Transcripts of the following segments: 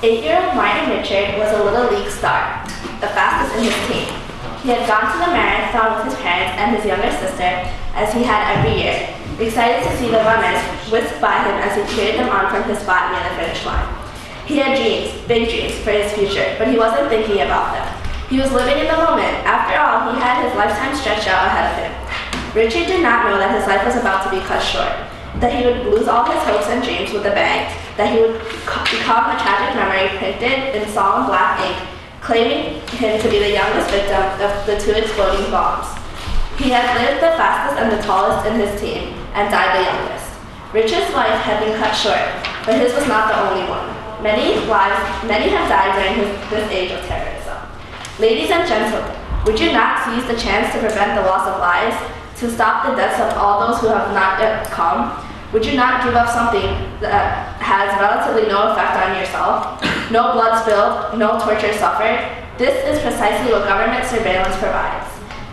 8-year-old Martin Richard was a Little League star, the fastest in his team. He had gone to the marathon with his parents and his younger sister, as he had every year, excited to see the runners whisk by him as he cheered them on from his spot near the finish line. He had dreams, big dreams, for his future, but he wasn't thinking about them. He was living in the moment. After all, he had his lifetime stretched out ahead of him. Richard did not know that his life was about to be cut short, that he would lose all his hopes and dreams with a bang, that he would become a tragic memory printed in solemn black ink, claiming him to be the youngest victim of the 2 exploding bombs. He had lived the fastest and the tallest in his team, and died the youngest. Richard's life had been cut short, but his was not the only one. Many have died during this age of terrorism. Ladies and gentlemen, would you not seize the chance to prevent the loss of lives, to stop the deaths of all those who have not yet come? Would you not give up something that has relatively no effect on yourself? No blood spilled, no torture suffered? This is precisely what government surveillance provides.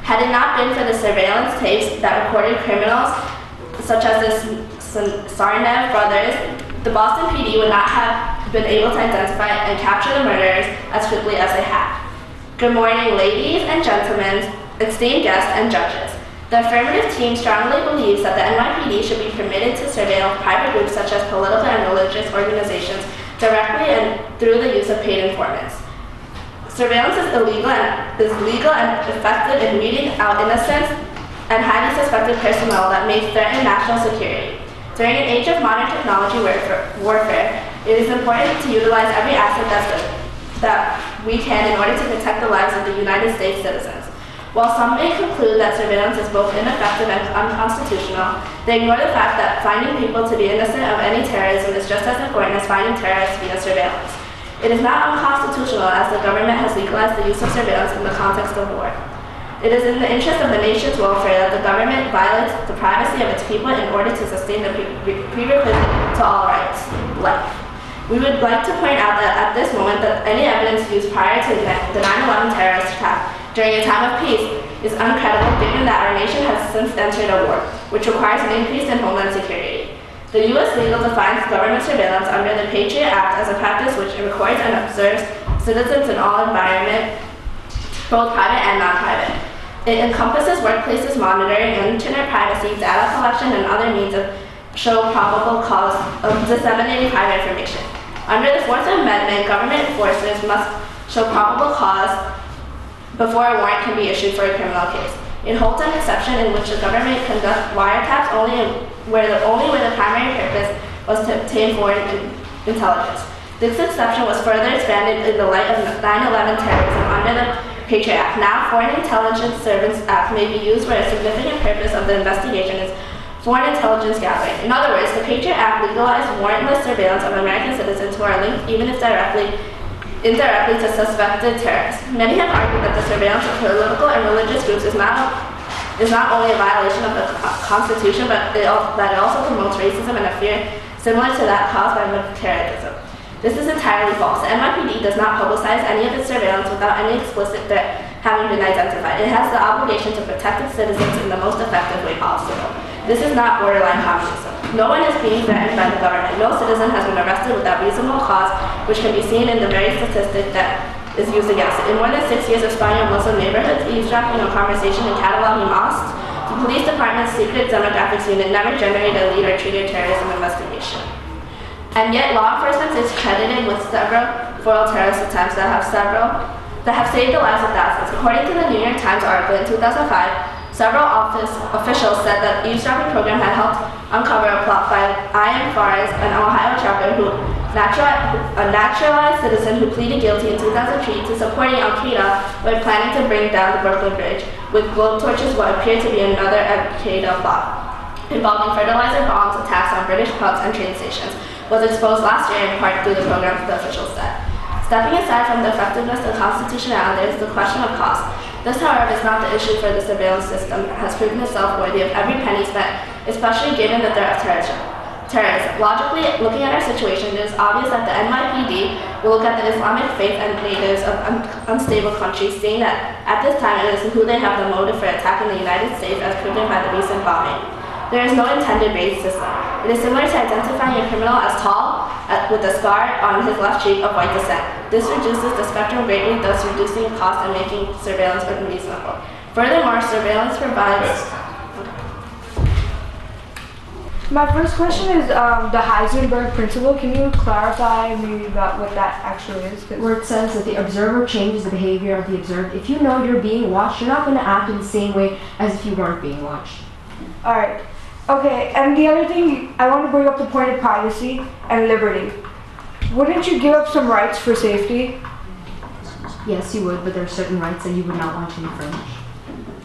Had it not been for the surveillance tapes that recorded criminals, such as the Tsarnaev brothers, the Boston PD would not have been able to identify and capture the murderers as quickly as they have. Good morning, ladies and gentlemen, esteemed guests and judges. The affirmative team strongly believes that the NYPD should be permitted to surveil private groups such as political and religious organizations directly and through the use of paid informants. Surveillance is legal and effective in weeding out innocent and highly suspected personnel that may threaten national security. During an age of modern technology warfare, it is important to utilize every asset that we can in order to protect the lives of the United States citizens. While some may conclude that surveillance is both ineffective and unconstitutional, they ignore the fact that finding people to be innocent of any terrorism is just as important as finding terrorists via surveillance. It is not unconstitutional, as the government has legalized the use of surveillance in the context of war. It is in the interest of the nation's welfare that the government violates the privacy of its people in order to sustain the prerequisite to all rights, life. We would like to point out that at this moment that any evidence used prior to the 9/11 terrorist attack during a time of peace is uncredible, given that our nation has since entered a war, which requires an increase in homeland security. The U.S. legal defines government surveillance under the Patriot Act as a practice which records and observes citizens in all environments, both private and non-private. It encompasses workplaces monitoring, internet privacy, data collection, and other means of show probable cause of disseminating private information. Under the 4th Amendment, government enforcers must show probable cause before a warrant can be issued for a criminal case. It holds an exception in which the government conducts wiretaps only where the primary purpose was to obtain foreign intelligence. This exception was further expanded in the light of 9/11 terrorism under the Patriot Act. Now, Foreign Intelligence Service Act may be used where a significant purpose of the investigation is foreign intelligence gathering. In other words, the Patriot Act legalized warrantless surveillance of American citizens who are linked, even if indirectly, to suspected terrorists. Many have argued that the surveillance of political and religious groups is not only a violation of the Constitution, but that it also promotes racism and a fear similar to that caused by terrorism. This is entirely false. The NYPD does not publicize any of its surveillance without any explicit threat having been identified. It has the obligation to protect its citizens in the most effective way possible. This is not borderline communism. No one is being threatened by the government. No citizen has been arrested without reasonable cause, which can be seen in the very statistic that is used against it. In more than 6 years of spying on Muslim neighborhoods, eavesdropping on conversation, and cataloging mosques, the police department's secret demographics unit never generated a lead or triggered terrorism investigation. And yet, law enforcement is credited with several foiled terrorist attempts that have saved the lives of thousands. According to the New York Times article in 2005, several officials said that the eavesdropping program had helped uncover a plot by Ian Fars, an Ohio trucker a naturalized citizen who pleaded guilty in 2003 to supporting Al-Qaeda by planning to bring down the Brooklyn Bridge with blowtorches, what appeared to be another Al-Qaeda plot involving fertilizer bombs attacks on British pubs and train stations, was exposed last year in part through the program, the officials said. Stepping aside from the effectiveness and constitutionality is the question of cost. This, however, is not the issue, for the surveillance system has proven itself worthy of every penny spent, especially given the threat of terrorism. Logically, looking at our situation, it is obvious that the NYPD will look at the Islamic faith and natives of unstable countries, seeing that at this time it is who they have the motive for attacking the United States, as proven by the recent bombing. There is no intended base system. It is similar to identifying a criminal as tall with a scar on his left cheek of white descent. This reduces the spectrum greatly, thus reducing cost and making surveillance unreasonable. Furthermore, surveillance provides... My first question is the Heisenberg principle. Can you clarify maybe about what that actually is? Where it says that the observer changes the behavior of the observed. If you know you're being watched, you're not going to act in the same way as if you weren't being watched. All right. Okay, and the other thing, I want to bring up the point of privacy and liberty. Wouldn't you give up some rights for safety? Yes, you would, but there are certain rights that you would not want to infringe.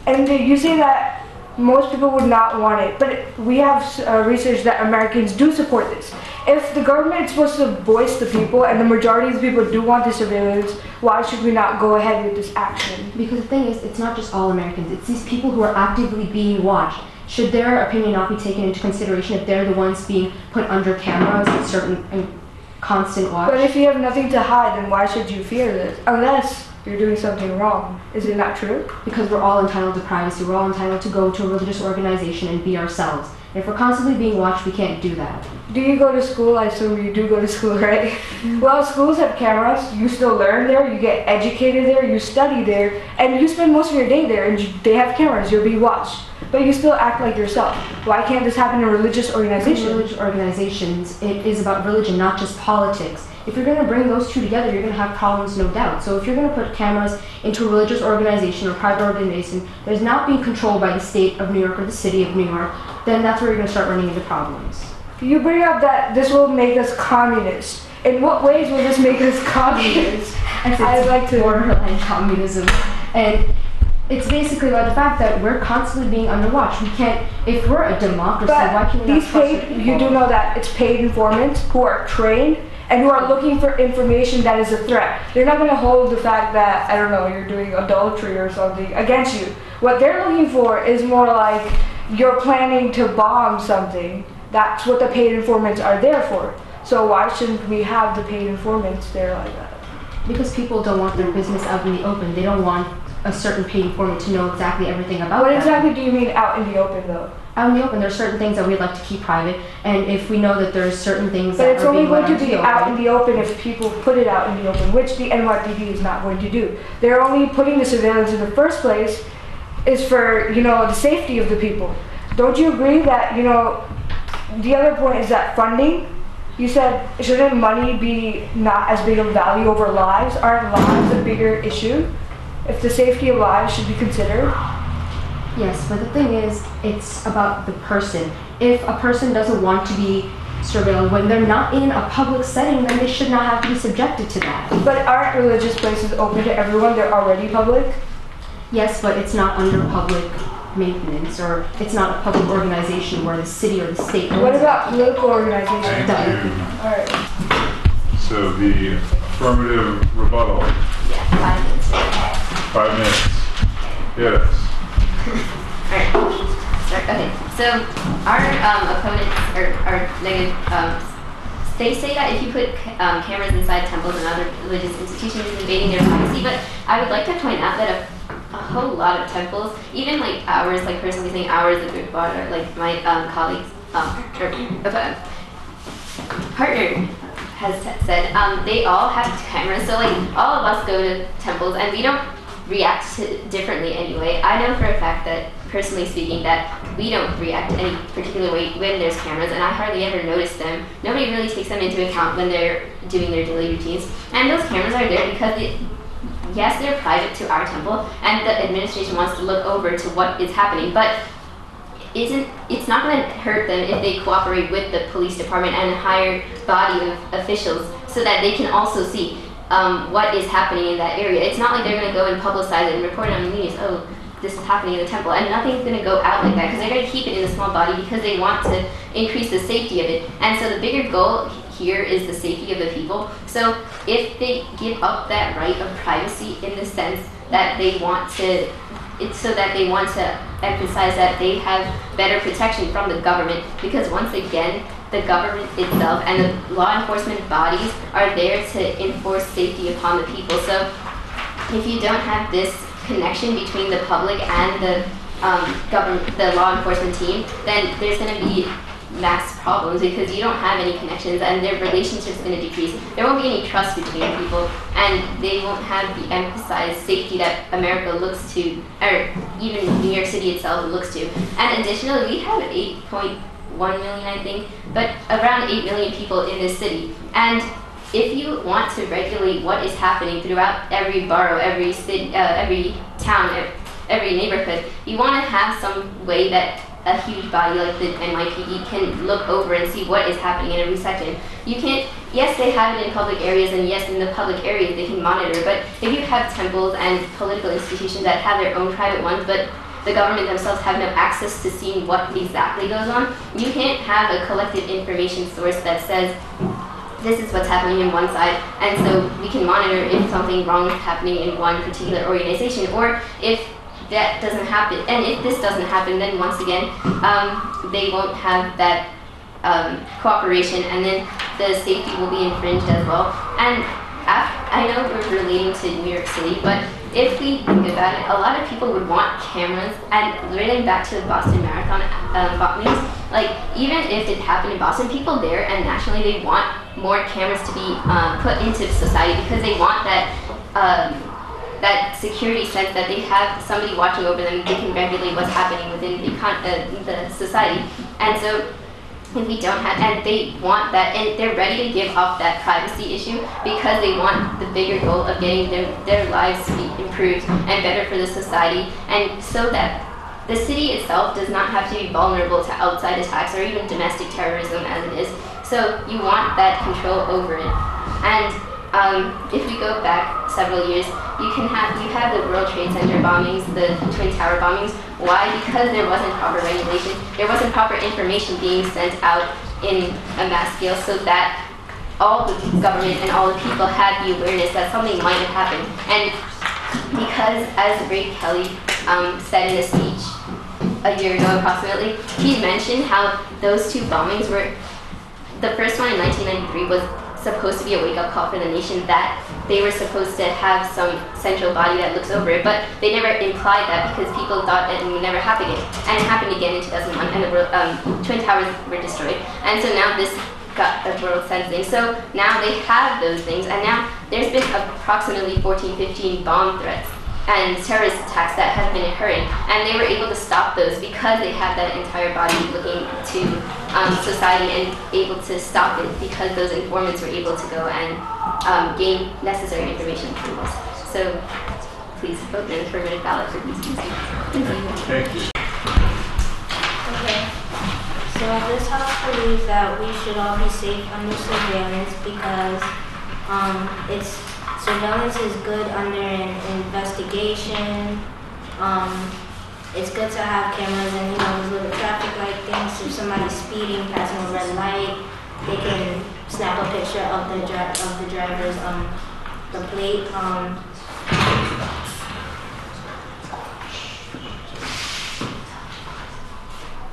And you say that most people would not want it, but we have research that Americans do support this. If the government is supposed to voice the people and the majority of the people do want this surveillance, why should we not go ahead with this action? Because the thing is, it's not just all Americans, it's these people who are actively being watched. Should their opinion not be taken into consideration if they're the ones being put under cameras and certain constant watch? But if you have nothing to hide, then why should you fear this? Unless you're doing something wrong. Is it not true? Because we're all entitled to privacy. We're all entitled to go to a religious organization and be ourselves. And if we're constantly being watched, we can't do that. Do you go to school? I assume you do go to school, right? Well, schools have cameras. You still learn there. You get educated there. You study there. And you spend most of your day there. And they have cameras. You're being watched. But you still act like yourself. Why can't this happen in religious organizations? In religious organizations, it is about religion, not just politics. If you're going to bring those two together, you're going to have problems, no doubt. So if you're going to put cameras into a religious organization or private organization that is not being controlled by the state of New York or the city of New York, then that's where you're going to start running into problems. You bring up that this will make us communists. In what ways will this make us communists? I'd like to borderline communism. And it's basically about the fact that we're constantly being under watch. We can't, if we're a democracy, why can't we not trust the people? You do know that it's paid informants who are trained and who are looking for information that is a threat. They're not going to hold the fact that, I don't know, you're doing adultery or something against you. What they're looking for is more like you're planning to bomb something. That's what the paid informants are there for. So why shouldn't we have the paid informants there like that? Because people don't want their business out in the open. They don't want a certain paid informant to know exactly everything about What them. exactly do you mean out in the open though? Out in the open, there are certain things that we'd like to keep private, and if we know that there's certain things but that it's are only being going let to be out in the open if people put it out in the open, which the NYPD is not going to do. They're only putting the surveillance in the first place is for, the safety of the people. Don't you agree that, the other point is that funding, you said, shouldn't money be not as big of value over lives? Aren't lives a bigger issue? If the safety of lives should be considered? Yes, but the thing is, it's about the person. If a person doesn't want to be surveilled, when they're not in a public setting, then they should not have to be subjected to that. But aren't religious places open to everyone? They're already public? Yes, but it's not under public maintenance, or it's not a public organization where the city or the state owns What it. about political organizations? Thank you. All right. So the affirmative rebuttal, Yeah, 5 minutes. 5 minutes. Yes. Alright, start. Okay, so our opponents are negative. They say that if you put cameras inside temples and other religious institutions, it's invading their privacy. But I would like to point out that a whole lot of temples, even like ours, like personally saying ours, like my colleagues, partner has said, they all have cameras. So like all of us go to temples and we don't react differently anyway. I know for a fact that, personally speaking, that we don't react any particular way when there's cameras, and I hardly ever notice them. Nobody really takes them into account when they're doing their daily routines. And those cameras are there because, yes, they're private to our temple, and the administration wants to look over to what is happening, but it's not going to hurt them if they cooperate with the police department and a higher body of officials so that they can also see what is happening in that area. It's not like they're going to go and publicize it and report it on the news, oh, this is happening in the temple, and nothing's going to go out like that because they're going to keep it in a small body because they want to increase the safety of it. And so the bigger goal here is the safety of the people. So if they give up that right of privacy in the sense that they want to, it's so that they want to emphasize that they have better protection from the government, because once again, the government itself and the law enforcement bodies are there to enforce safety upon the people. So if you don't have this connection between the public and the the law enforcement team, then there's going to be mass problems because you don't have any connections and their relationship's going to decrease. There won't be any trust between people, and they won't have the emphasized safety that America looks to, or even New York City itself looks to. And additionally, we have 8.1 million, I think, but around 8 million people in this city. And if you want to regulate what is happening throughout every borough, every city, every town, every neighborhood, you want to have some way that a huge body like the NYPD can look over and see what is happening in every section. You can't, yes, they have it in public areas, and yes, in the public areas they can monitor, but if you have temples and political institutions that have their own private ones, but the government themselves have no access to seeing what exactly goes on, you can't have a collective information source that says, this is what's happening in one side, and so we can monitor if something wrong is happening in one particular organization, or if that doesn't happen, and if this doesn't happen, then once again, they won't have that cooperation, and then the safety will be infringed as well. And I know we're relating to New York City, but if we think about it, a lot of people would want cameras, and relating back to the Boston Marathon bombings, like even if it happened in Boston, people there and nationally, they want more cameras to be put into society because they want that that security sense that they have somebody watching over them, they can regulate what's happening within the society. And so if we don't have, and they want that, and they're ready to give up that privacy issue because they want the bigger goal of getting their lives to be improved and better for the society, and so that the city itself does not have to be vulnerable to outside attacks or even domestic terrorism as it is. So you want that control over it. And if we go back several years, you have the World Trade Center bombings, the Twin Tower bombings. Why? Because there wasn't proper regulation, there wasn't proper information being sent out in a mass scale, so that all the government and all the people had the awareness that something might have happened. And because, as Ray Kelly said in a speech a year ago approximately, he mentioned how those two bombings were, the first one in 1993 was supposed to be a wake-up call for the nation, that they were supposed to have some central body that looks over it, but they never implied that because people thought it would never happen again. And it happened again in 2001, and the Twin Towers were destroyed. And so now this got the world sensing. So now they have those things, and now there's been approximately 14, 15 bomb threats and terrorist attacks that have been occurring, and they were able to stop those because they had that entire body looking to society and able to stop it because those informants were able to go and gain necessary information from us. So please vote in affirmative ballot for these pieces. Thank you. Okay. So this house believes that we should all be safe under surveillance because surveillance is good under an investigation. It's good to have cameras and those little traffic light things. If somebody's speeding, passing a red light, they can snap a picture of the driver's the plate.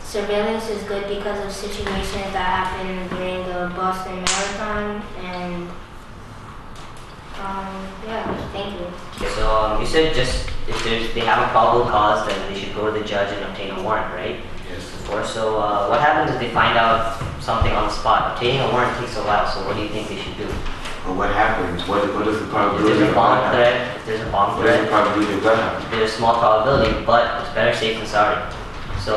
Surveillance is good because of situations that happened during the Boston Marathon, and yeah, thank you. Okay, so you said just if they have a probable cause, then they should go to the judge and obtain a warrant, right? Yes. So what happens if they find out something on the spot? Obtaining a warrant takes a while, so what do you think they should do? But what happens? What is the If probability there's a of bomb that threat, happening? if there's a bomb What is the threat, probability of that happening? there's a small probability, but it's better safe than sorry. So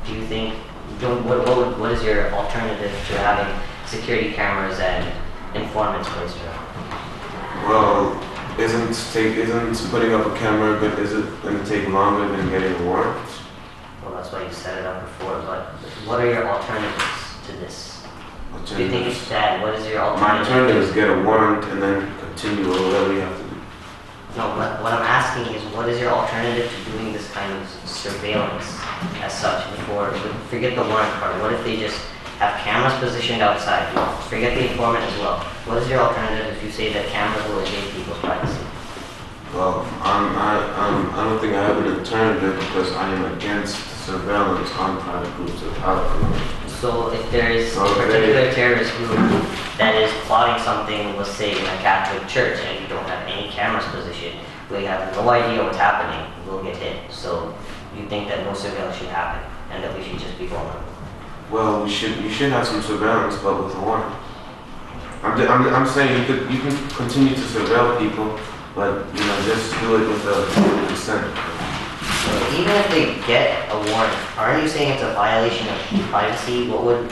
do you think, what is your alternative to having security cameras and informants placed around? Well, isn't putting up a camera, but is it going to take longer than getting a warrant? Well, that's why you set it up before, but what are your alternatives to this? Do you think it's bad? What is your My alternative? alternative is get a warrant and then continue or whatever you have to do. No, what I'm asking is what is your alternative to doing this kind of surveillance as such before, forget the warrant part, what if they just have cameras positioned outside? Forget the informant as well. What is your alternative if you say that cameras will invade people's privacy? Well, I don't think I have an alternative because I am against surveillance on private groups of power. So if there is a particular terrorist group that is plotting something, let's say in a Catholic church, and you don't have any cameras positioned, we have no idea what's happening, we'll get hit. So you think that no surveillance should happen and that we should just be vulnerable? Well, you should have some surveillance, but with a warning. I'm saying you can continue to surveil people, but just do it with the consent. So even if they get a warrant, aren't you saying it's a violation of privacy? What would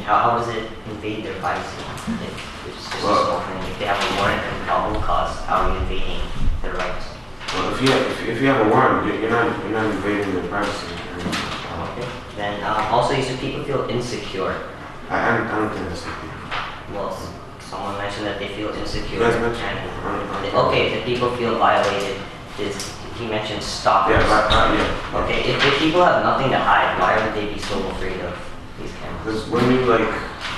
how does it invade their privacy? If it's just a small thing. If they have a warrant and probable cause, how are you invading their rights? Well, if you have a warrant, you're not invading their privacy. Okay. Then also you said people feel insecure. I don't think that's the case. Well, someone mentioned that they feel insecure. You guys mentioned. Okay, the people feel violated. He mentioned stalkers. Yeah. Okay, if people have nothing to hide, why would they be so afraid of these cameras? Because when you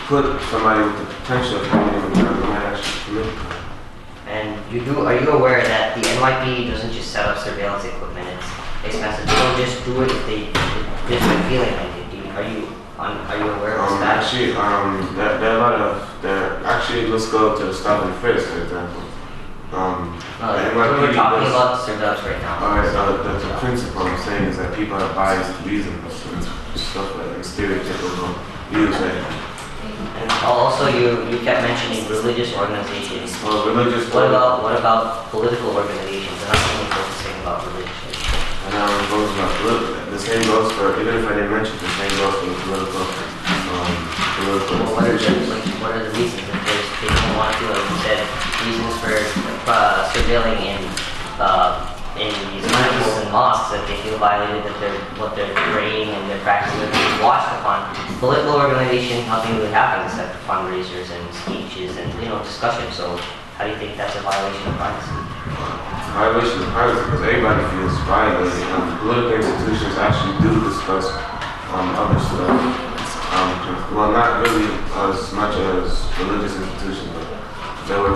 put somebody with the potential of committing a crime, they might actually commit a crime. And are you aware that the NYPD doesn't just set up surveillance equipment? It's expensive. They don't just do it if there's a feeling like it. Are you aware of that? Actually, there are a lot of actually, let's go to the stop and frisk, for example. We're talking about surveillance right now. Alright, the principle I'm saying is that people have biased reasons and stuff like that, stereotypical views, right? And also, you kept mentioning religious organizations. Well, religious. What about political organizations? I'm not only focusing about religion. And goes about political. The same goes for, even if I didn't mention, the same goes for the political. Well, what are the reasons? If they don't want to, like you said, reasons for surveilling in these temples and mosques, that they feel violated, that what they're praying and their practices are being watched upon. Political organization, nothing really happens except fundraisers and speeches and discussion. So how do you think that's a violation of privacy? Violation of privacy because everybody feels violated. Political institutions actually do discuss other stuff. Well, not really as much as religious institutions, but they were